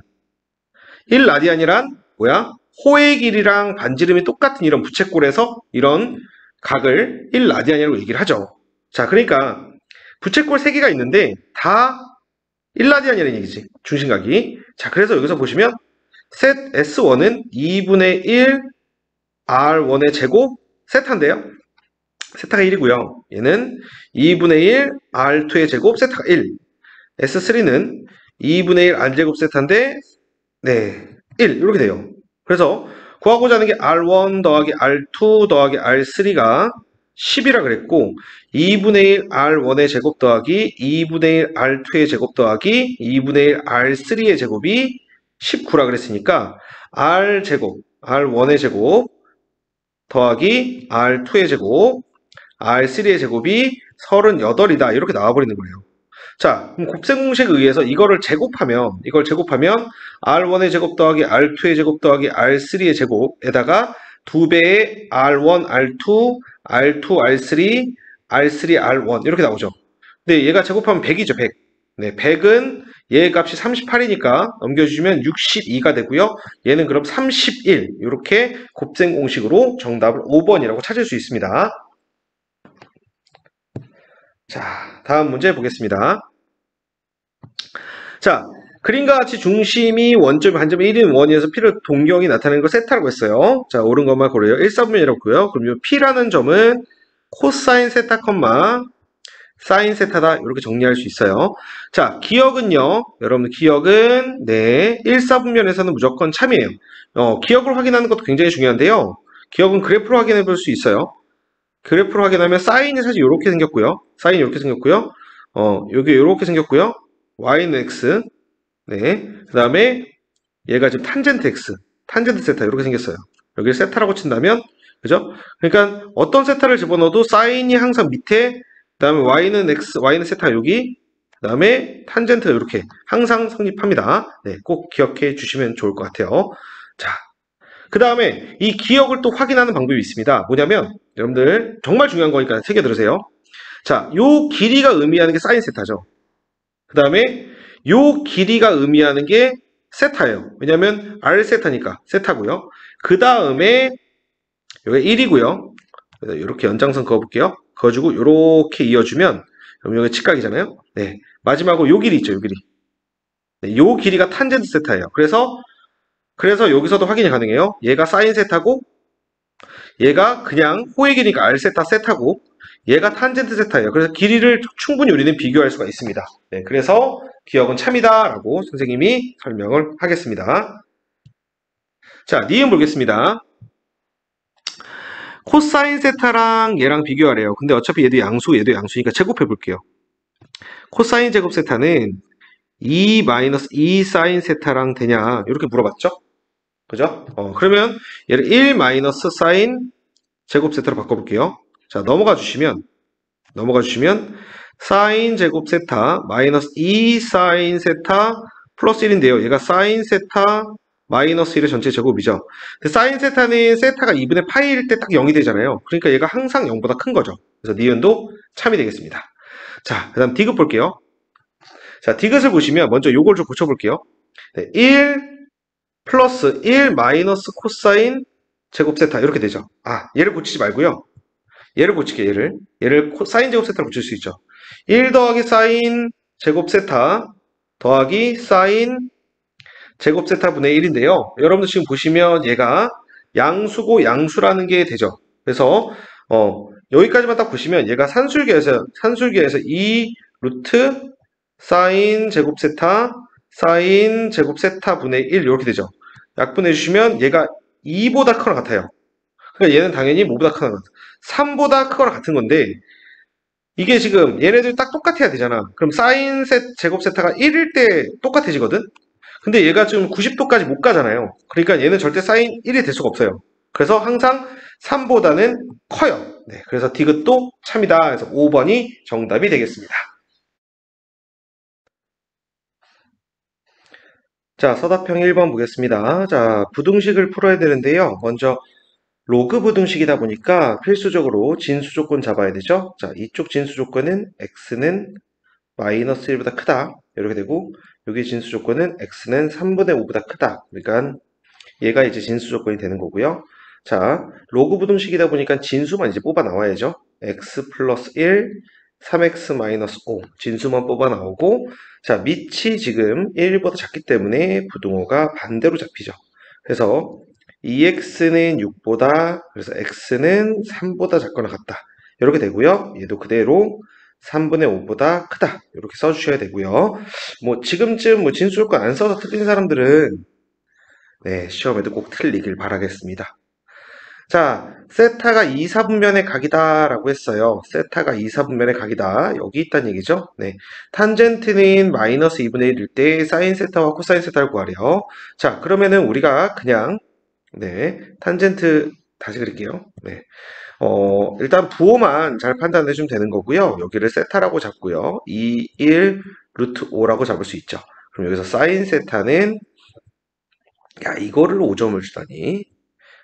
1라디안이란 뭐야? 호의 길이랑 반지름이 똑같은 이런 부채꼴에서 이런 각을 1라디안이라고 얘기를 하죠. 자, 그러니까 부채꼴 3개가 있는데 다 1라디안이라는 얘기지. 중심각이. 자, 그래서 여기서 보시면 셋 S1은 2분의 1 R1의 제곱 세타인데요. 세타가 1이고요. 얘는 2분의 1 R2의 제곱 세타가 1. S3는 2분의 1 R제곱 세타인데 네, 1 이렇게 돼요. 그래서 구하고자 하는 게 R1 더하기 R2 더하기 R3가 10이라 그랬고 2분의 1 R1의 제곱 더하기 2분의 1 R2의 제곱 더하기 2분의 1 R3의 제곱이 19라 그랬으니까 R제곱, R1의 제곱 더하기 R2의 제곱, R3의 제곱이 38이다. 이렇게 나와버리는 거예요. 자, 그럼 곱셈 공식에 의해서 이걸 제곱하면 R1의 제곱 더하기 R2의 제곱 더하기 R3의 제곱에다가 2배의 R1, R2, R2, R3, R3, R1 이렇게 나오죠. 근데 얘가 제곱하면 100이죠, 100. 네, 100은 얘 값이 38이니까 넘겨주시면 62가 되고요. 얘는 그럼 31 이렇게 곱셈 공식으로 정답을 5번이라고 찾을 수 있습니다. 자, 다음 문제 보겠습니다. 자, 그림과 같이 중심이 원점, 반점이 1인 원에서 P를 동경이 나타내는 걸 세타라고 했어요. 자, 옳은 것만 고려해요. 1사분면이라고 했고요. 그럼 이 P라는 점은 코사인 세타, 사인 세타다. 이렇게 정리할 수 있어요. 자, 기억은요. 여러분들 기억은 네, 1사분면에서는 무조건 참이에요. 기억을 확인하는 것도 굉장히 중요한데요. 기억은 그래프로 확인해 볼 수 있어요. 그래프로 확인하면 사인이 사실 이렇게 생겼고요. 사인이 이렇게 생겼고요. 여기 이렇게 생겼고요. y는 x. 네. 그 다음에 얘가 지금 탄젠트 x. 탄젠트 세타 이렇게 생겼어요. 여기를 세타라고 친다면 그죠? 그러니까 어떤 세타를 집어넣어도 사인이 항상 밑에 그 다음에 y는 x, y는 세타 여기 그 다음에 탄젠트가 이렇게 항상 성립합니다. 네, 꼭 기억해 주시면 좋을 것 같아요. 자, 그 다음에 이 기억을 또 확인하는 방법이 있습니다. 뭐냐면 여러분들 정말 중요한 거니까 새겨 들으세요. 자, 요 길이가 의미하는 게 사인 세타죠. 그 다음에 요 길이가 의미하는 게 세타예요. 왜냐면 R 세타니까 세타고요. 그 다음에 여기 1이고요. 이렇게 연장선 그어볼게요. 그어주고 이렇게 이어주면 그럼 여기 직각이잖아요. 네, 마지막으로 요 길이 있죠. 요 길이. 네, 요 길이가 탄젠트 세타예요. 그래서 여기서도 확인이 가능해요. 얘가 사인 세타고 얘가 그냥 호의 길이니까 R 세타 세타고 얘가 탄젠트 세타예요. 그래서 길이를 충분히 우리는 비교할 수가 있습니다. 네, 그래서 기억은 참이다 라고 선생님이 설명을 하겠습니다. 자, 니은 보겠습니다. 코사인 세타랑 얘랑 비교하래요. 근데 어차피 얘도 양수, 얘도 양수니까 제곱해 볼게요. 코사인 제곱 세타는 2 마이너스 2 사인 세타랑 되냐? 이렇게 물어봤죠? 그죠? 그러면 얘를 1 마이너스 사인 제곱 세타로 바꿔볼게요. 자, 넘어가 주시면, 사인 제곱 세타 마이너스 2 사인 세타 플러스 1인데요. 얘가 사인 세타 마이너스 1의 전체 제곱이죠. 근데 사인 세타는 세타가 2분의 파이일 때 딱 0이 되잖아요. 그러니까 얘가 항상 0보다 큰 거죠. 그래서 니은도 참이 되겠습니다. 자, 그 다음 디귿 볼게요. 자, 디귿을 보시면 먼저 요걸 좀 고쳐볼게요. 네, 1 플러스 1 마이너스 코사인 제곱 세타 이렇게 되죠. 얘를 고치지 말고요. 얘를 고칠게요. 얘를 사인 제곱 세타로 고칠 수 있죠. 1 더하기 사인 제곱 세타 더하기 사인 제곱 세타 분의 1인데요. 여러분들 지금 보시면 얘가 양수고 양수라는 게 되죠. 그래서 여기까지만 딱 보시면 얘가 산술계에서 2 루트 사인 제곱 세타 분의 1 이렇게 되죠. 약분해 주시면 얘가 2보다 크거나 같아요. 그러니까 얘는 당연히 뭐보다 크거나 같아요. 3보다 크거나 같은 건데 이게 지금 얘네들 딱 똑같아야 되잖아. 그럼 사인 제곱 세타가 1일 때 똑같아지거든? 근데 얘가 지금 90도까지 못 가잖아요. 그러니까 얘는 절대 사인 1이 될 수가 없어요. 그래서 항상 3보다는 커요. 네, 그래서 디귿도 참이다. 그래서 5번이 정답이 되겠습니다. 자, 서답형 1번 보겠습니다. 자, 부등식을 풀어야 되는데요. 먼저 로그 부등식이다 보니까 필수적으로 진수 조건 잡아야 되죠. 자, 이쪽 진수 조건은 x는 마이너스 1보다 크다. 이렇게 되고 여기 진수 조건은 x는 3분의 5보다 크다. 그러니까 얘가 이제 진수 조건이 되는 거고요. 자, 로그 부등식이다 보니까 진수만 이제 뽑아 나와야죠. x 플러스 1, 3x 마이너스 5 진수만 뽑아 나오고 자, 밑이 지금 1보다 작기 때문에 부등호가 반대로 잡히죠. 그래서 2x는 6보다 그래서 x는 3보다 작거나 같다. 이렇게 되고요. 얘도 그대로 3분의 5보다 크다. 이렇게 써주셔야 되고요. 뭐 지금쯤 뭐 진수 조건 안 써서 틀린 사람들은 네, 시험에도 꼭 틀리길 바라겠습니다. 자, 세타가 2, 4분면의 각이다라고 했어요. 세타가 2, 4분면의 각이다. 여기 있다는 얘기죠. 네, 탄젠트는 마이너스 2분의 1일 때 사인 세타와 코사인 세타를 구하래요. 자, 그러면은 우리가 그냥 네, 탄젠트 다시 그릴게요. 네, 일단 부호만 잘 판단해 주면 되는 거고요. 여기를 세타라고 잡고요. 2, 1, 루트 5라고 잡을 수 있죠. 그럼 여기서 사인 세타는 야, 이거를 5점을 주다니.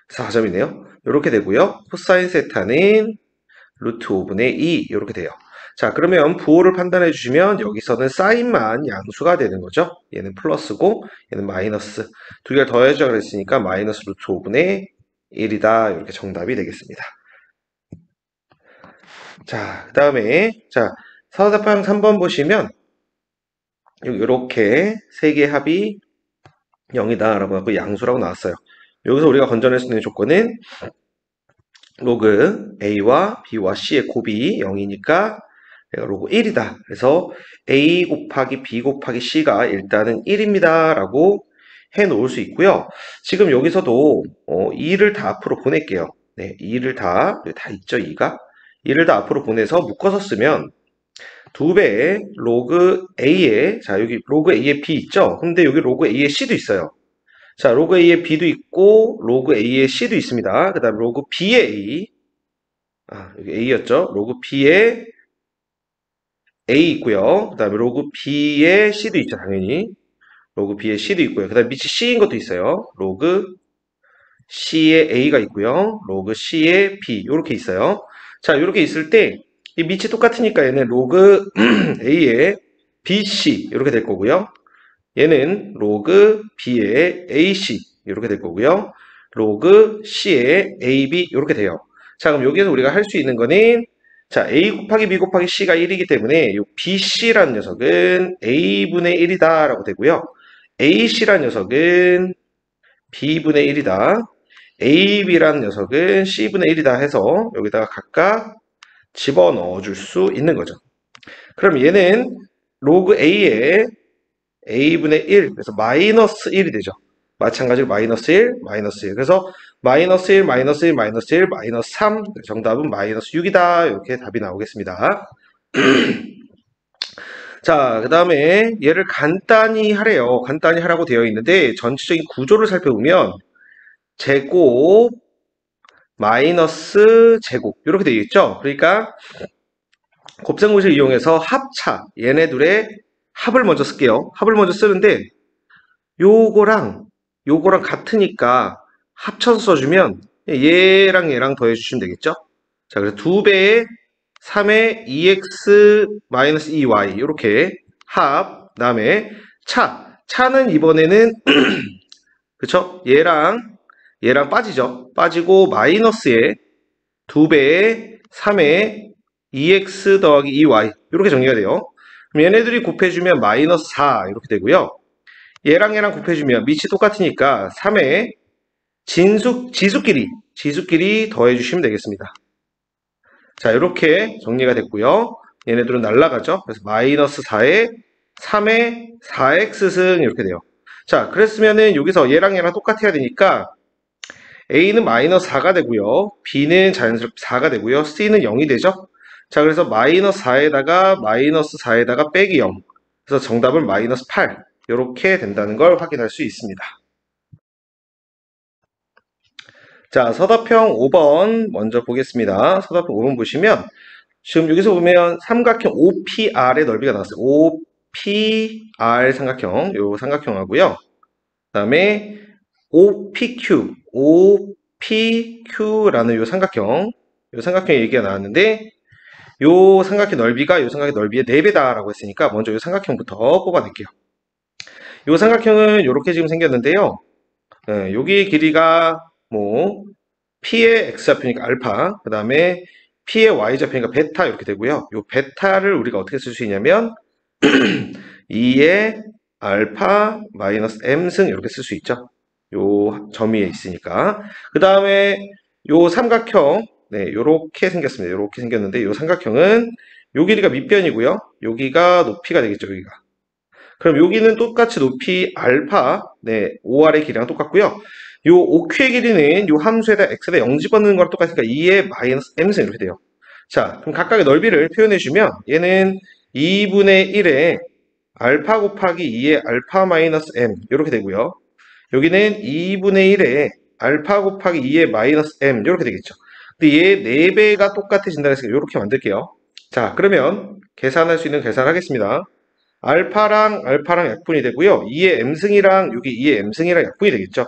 4점이네요. 이렇게 되고요. 코사인 세타는 루트 5분의 2 이렇게 돼요. 자, 그러면 부호를 판단해 주시면 여기서는 사인만 양수가 되는 거죠. 얘는 플러스고 얘는 마이너스. 두 개를 더해주자 그랬으니까 마이너스 루트 5분의 1이다. 이렇게 정답이 되겠습니다. 자, 그 다음에 자, 사다파형 3번 보시면 이렇게 세 개 합이 0이다 라고 하고 양수라고 나왔어요. 여기서 우리가 건져낼 수 있는 조건은 로그 A와 B와 C의 곱이 0이니까 로그 1이다. 그래서 A 곱하기 B 곱하기 C가 일단은 1입니다. 라고 해 놓을 수 있고요. 지금 여기서도 2를 다 앞으로 보낼게요. 네, 2를 다 있죠, 2가? 2를 다 앞으로 보내서 묶어서 쓰면 2배의 로그 A에, 자, 여기 로그 A에 B 있죠? 근데 여기 로그 A에 C도 있어요. 자, 로그 A에 B도 있고, 로그 A에 C도 있습니다. 그 다음 로그 B에 A. 여기 A였죠? 로그 B에 A 있고요. 그 다음에 로그 B에 C도 있죠, 당연히. 로그 B에 C도 있고요. 그 다음에 밑이 C인 것도 있어요. 로그 C에 A가 있고요. 로그 C에 B. 이렇게 있어요. 자, 이렇게 있을 때, 이 밑이 똑같으니까 얘는 로그 A에 BC. 이렇게 될 거고요. 얘는 로그 B에 AC 이렇게 될 거고요. 로그 C에 AB 이렇게 돼요. 자, 그럼 여기서 우리가 할 수 있는 거는 자, A 곱하기 B 곱하기 C가 1이기 때문에 이 BC라는 녀석은 A분의 1이다 라고 되고요. AC라는 녀석은 B분의 1이다. AB라는 녀석은 C분의 1이다 해서 여기다가 각각 집어넣어 줄 수 있는 거죠. 그럼 얘는 로그 A에 A분의 1, 그래서 마이너스 1이 되죠. 마찬가지로 마이너스 1, 마이너스 1. 그래서 마이너스 1, 마이너스 1, 마이너스 1, 마이너스 3. 정답은 마이너스 6이다. 이렇게 답이 나오겠습니다. 자, 그 다음에 얘를 간단히 하래요. 간단히 하라고 되어 있는데 전체적인 구조를 살펴보면 제곱, 마이너스 제곱 이렇게 되어 있죠. 그러니까 곱셈공식을 이용해서 합차, 얘네 둘의 합을 먼저 쓸게요. 합을 먼저 쓰는데 요거랑 같으니까 합쳐서 써주면 얘랑 얘랑 더해주시면 되겠죠. 자, 그래서 2배의 3의 2x-2y 이렇게 합, 그 다음에 차는 이번에는 그쵸? 얘랑 빠지죠. 빠지고 마이너스에 2배의 3의 2x 더하기 2y 이렇게 정리가 돼요. 그럼 얘네들이 곱해주면 마이너스 4 이렇게 되고요. 얘랑 곱해주면 밑이 똑같으니까 3의 지수끼리 더해주시면 되겠습니다. 자, 이렇게 정리가 됐고요. 얘네들은 날라가죠. 그래서 마이너스 4에 3의 4x승 이렇게 돼요. 자, 그랬으면은 여기서 얘랑 똑같아야 되니까 A는 마이너스 4가 되고요. B는 자연스럽게 4가 되고요. C는 0이 되죠. 자, 그래서 마이너스 4에다가 빼기 0. 그래서 정답은 마이너스 8. 이렇게 된다는 걸 확인할 수 있습니다. 자, 서답형 5번 먼저 보겠습니다. 서답형 5번 보시면 지금 여기서 보면 삼각형 OPR의 넓이가 나왔어요. OPR 삼각형, 요 삼각형하고요. 그 다음에 OPQ라는 요 삼각형 얘기가 나왔는데 요 삼각형 넓이가 요 삼각형 넓이의 4배다라고 했으니까 먼저 요 삼각형부터 뽑아낼게요. 요 삼각형은 이렇게 지금 생겼는데요. 여기 길이가 뭐 P의 X좌표니까 알파, 그 다음에 P의 Y좌표니까 베타 이렇게 되고요. 요 베타를 우리가 어떻게 쓸 수 있냐면 2의 알파 마이너스 M승 이렇게 쓸 수 있죠. 요 점 위에 있으니까. 그 다음에 요 삼각형, 네, 요렇게 생겼습니다. 요렇게 생겼는데 요 삼각형은 요 길이가 밑변이고요. 여기가 높이가 되겠죠, 여기가. 그럼 여기는 똑같이 높이 알파, 네, OR의 길이랑 똑같고요. 요 OQ의 길이는 요 함수에다 x에다 0 집어넣는 거랑 똑같으니까 2의 마이너스 m승 이렇게 돼요. 자, 그럼 각각의 넓이를 표현해주면 얘는 2분의 1에 알파 곱하기 2의 알파 마이너스 m 이렇게 되고요. 여기는 2분의 1에 알파 곱하기 2의 마이너스 m 이렇게 되겠죠. 근데 얘 4배가 똑같아진다 해서 이렇게 만들게요. 자, 그러면 계산할 수 있는 계산을 하겠습니다. 알파랑 약분이 되고요. 2의 m승이랑 여기 2의 m승이랑 약분이 되겠죠.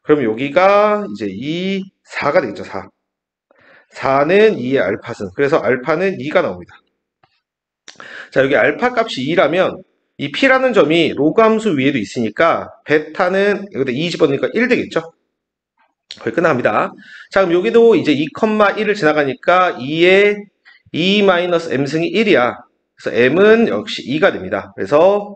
그럼 여기가 이제 4가 되겠죠. 4. 4는 2의 알파승. 그래서 알파는 2가 나옵니다. 자, 여기 알파 값이 2라면 이 P라는 점이 로그 함수 위에도 있으니까 베타는 여기다 2 집어넣으니까 1 되겠죠. 거의 끝납니다. 자, 그럼 여기도 이제 2,1을 지나가니까 2의 2-m승이 1이야. 그래서 m은 역시 2가 됩니다. 그래서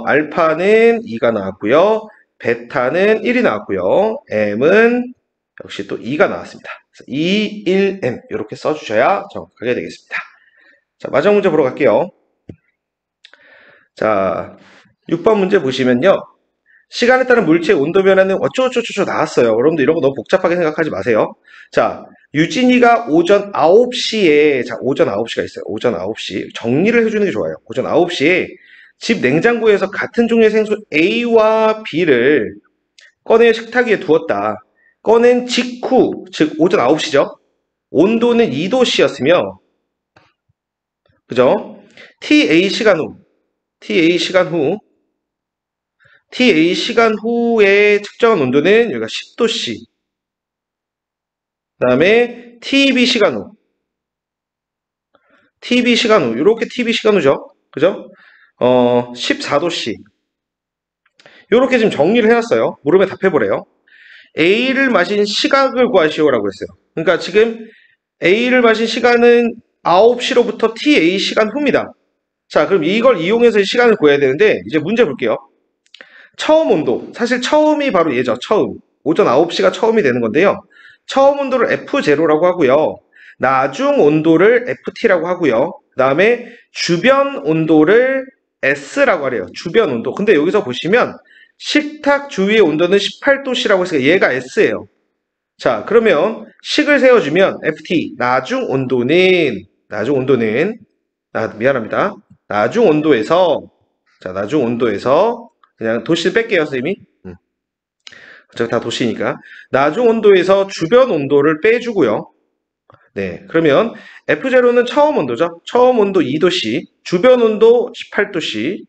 알파는 2가 나왔고요. 베타는 1이 나왔고요. m은 역시 또 2가 나왔습니다. 그래서 2, 1, m 이렇게 써주셔야 정확하게 되겠습니다. 자, 마지막 문제 보러 갈게요. 자, 6번 문제 보시면요. 시간에 따른 물체의 온도 변화는 어쩌고저쩌고 나왔어요. 여러분들 이런 거 너무 복잡하게 생각하지 마세요. 자, 유진이가 오전 9시에, 자, 오전 9시가 있어요. 오전 9시. 정리를 해주는 게 좋아요. 오전 9시에 집 냉장고에서 같은 종류의 생수 A와 B를 꺼내 식탁 위에 두었다. 꺼낸 직후, 즉 오전 9시죠. 온도는 2도씨였으며, 그죠? TA 시간 후에 측정한 온도는 여기가 10도씨. 그 다음에 TB 시간 후, 이렇게 TB 시간 후죠. 그죠? 14도씨. 이렇게 지금 정리를 해놨어요. 물음에 답해보래요. A를 마신 시각을 구하시오라고 했어요. 그러니까 지금 A를 마신 시간은 9시로부터 TA 시간 후입니다. 자, 그럼 이걸 이용해서 시간을 구해야 되는데 이제 문제 볼게요. 처음 온도, 사실 처음이 바로 얘죠. 처음. 오전 9시가 처음이 되는 건데요. 처음 온도를 F0라고 하고요. 나중 온도를 FT라고 하고요. 그 다음에 주변 온도를 S라고 하래요. 주변 온도. 근데 여기서 보시면 식탁 주위의 온도는 18도씨라고 했으니까 얘가 S예요. 자, 그러면 식을 세워주면 FT, 나중 온도는, 미안합니다. 나중 온도에서, 자, 나중 온도에서, 그냥 도시를 뺄게요, 선생님이. 어차피 다 도시니까. 나중 온도에서 주변 온도를 빼주고요. 네, 그러면 F0는 처음 온도죠. 처음 온도 2도씨, 주변 온도 18도씨,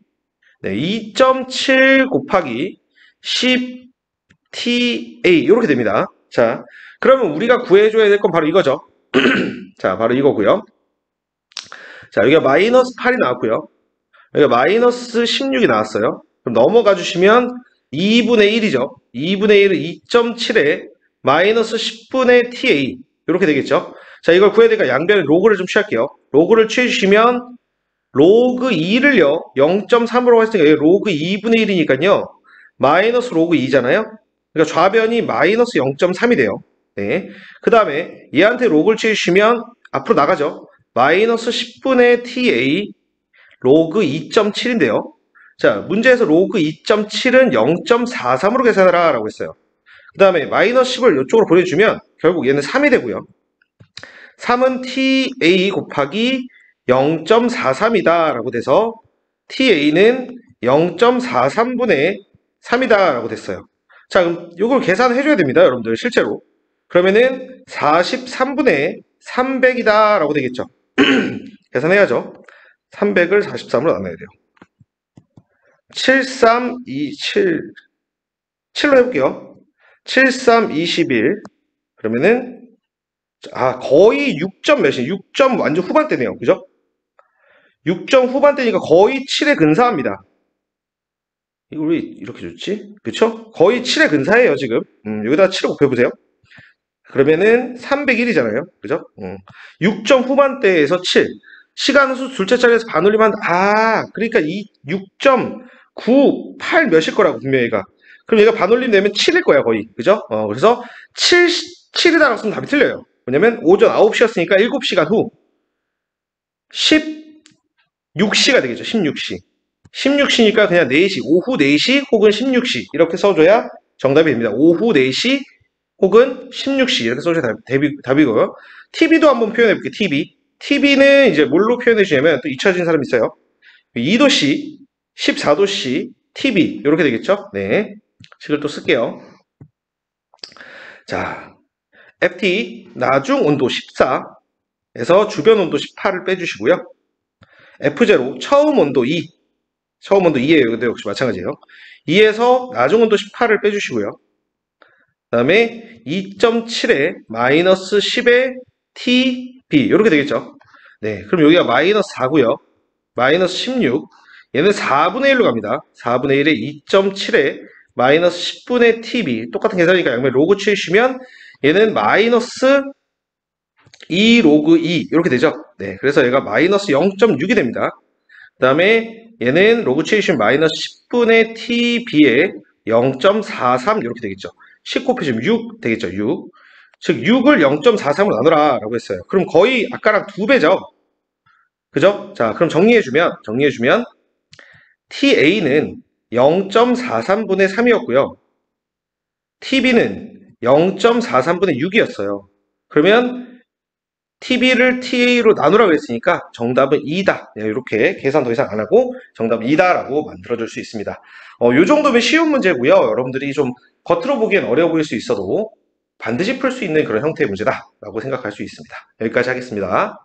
네, 2.7 곱하기 10TA, 이렇게 됩니다. 자, 그러면 우리가 구해줘야 될 건 바로 이거죠. 자, 바로 이거고요. 자, 여기가 마이너스 8이 나왔고요. 여기가 마이너스 16이 나왔어요. 그럼 넘어가 주시면 2분의 1이죠. 2분의 1은 2.7에 마이너스 10분의 TA, 이렇게 되겠죠. 자, 이걸 구해야 되니까 양변에 로그를 좀 취할게요. 로그를 취해주시면 로그 2를요 0.3으로 했으니까 여기 로그 2분의 1이니까요 마이너스 로그 2잖아요. 그러니까 좌변이 마이너스 0.3이 돼요. 네. 그 다음에 얘한테 로그를 취해주시면 앞으로 나가죠. 마이너스 10분의 TA 로그 2.7인데요. 자, 문제에서 로그 2.7은 0.43으로 계산하라 라고 했어요. 그 다음에 마이너스 10을 이쪽으로 보내주면 결국 얘는 3이 되고요. 3은 TA 곱하기 0.43이다 라고 돼서 TA는 0.43분의 3이다 라고 됐어요. 자, 그럼 이걸 계산해 줘야 됩니다, 여러분들, 실제로. 그러면은 43분의 300이다 라고 되겠죠. 계산해야죠. 300을 43으로 나눠야 돼요. 7327 7로 해볼게요. 73, 21 그러면은 거의 6점 몇이 6점 완전 후반대네요. 그죠? 6점 후반대니까 거의 7에 근사합니다. 이걸 왜 이렇게 줬지? 그쵸? 거의 7에 근사해요, 지금. 여기다 7을 곱해보세요. 그러면은 301이잖아요. 그죠? 6점 후반대에서 7. 시간수 둘째 자리에서 반올림한, 그러니까 이 6.98 몇일 거라고, 분명히 얘가. 그럼 얘가 반올림 되면 7일 거야, 거의. 그죠? 그래서 7이다라고 쓰면 답이 틀려요. 왜냐면 오전 9시였으니까 7시간 후 16시가 되겠죠. 16시. 16시니까 그냥 4시, 오후 4시 혹은 16시 이렇게 써줘야 정답이 됩니다. 오후 4시 혹은 16시 이렇게 써줘야 답이고요. TV도 한번 표현해볼게요. TV. TV는 이제 뭘로 표현해주냐면 또 잊혀진 사람이 있어요. 2도씨, 14도씨, TV 이렇게 되겠죠. 네. 식을 또 쓸게요. 자, FT 나중 온도 14에서 주변 온도 18을 빼주시고요. F0 처음 온도 2, 처음 온도 2예요. 근데 역시 마찬가지예요. 2에서 나중 온도 18을 빼주시고요. 그 다음에 2.7에 마이너스 10에 TB 이렇게 되겠죠. 네, 그럼 여기가 마이너스 4고요. 마이너스 16. 얘는 4분의 1로 갑니다. 4분의 1에 2.7에 마이너스 10분의 TB 똑같은 계산이니까 양면 로그 취해주시면 얘는 마이너스 2 로그 2 이렇게 되죠. 네, 그래서 얘가 마이너스 0.6이 됩니다. 그 다음에 얘는 로그 취해주시면 마이너스 10분의 TB에 0.43 이렇게 되겠죠. 10 곱해주면 6 되겠죠. 6. 즉 6을 0.43으로 나누라 라고 했어요. 그럼 거의 아까랑 2배죠. 그죠? 자, 그럼 정리해주면 TA는 0.43분의 3이었고요. TB는 0.43분의 6이었어요. 그러면 TB를 TA로 나누라고 했으니까 정답은 2다. 이렇게 계산 더 이상 안 하고 정답은 2다라고 만들어줄 수 있습니다. 이 정도면 쉬운 문제고요. 여러분들이 좀 겉으로 보기엔 어려워 보일 수 있어도 반드시 풀 수 있는 그런 형태의 문제다라고 생각할 수 있습니다. 여기까지 하겠습니다.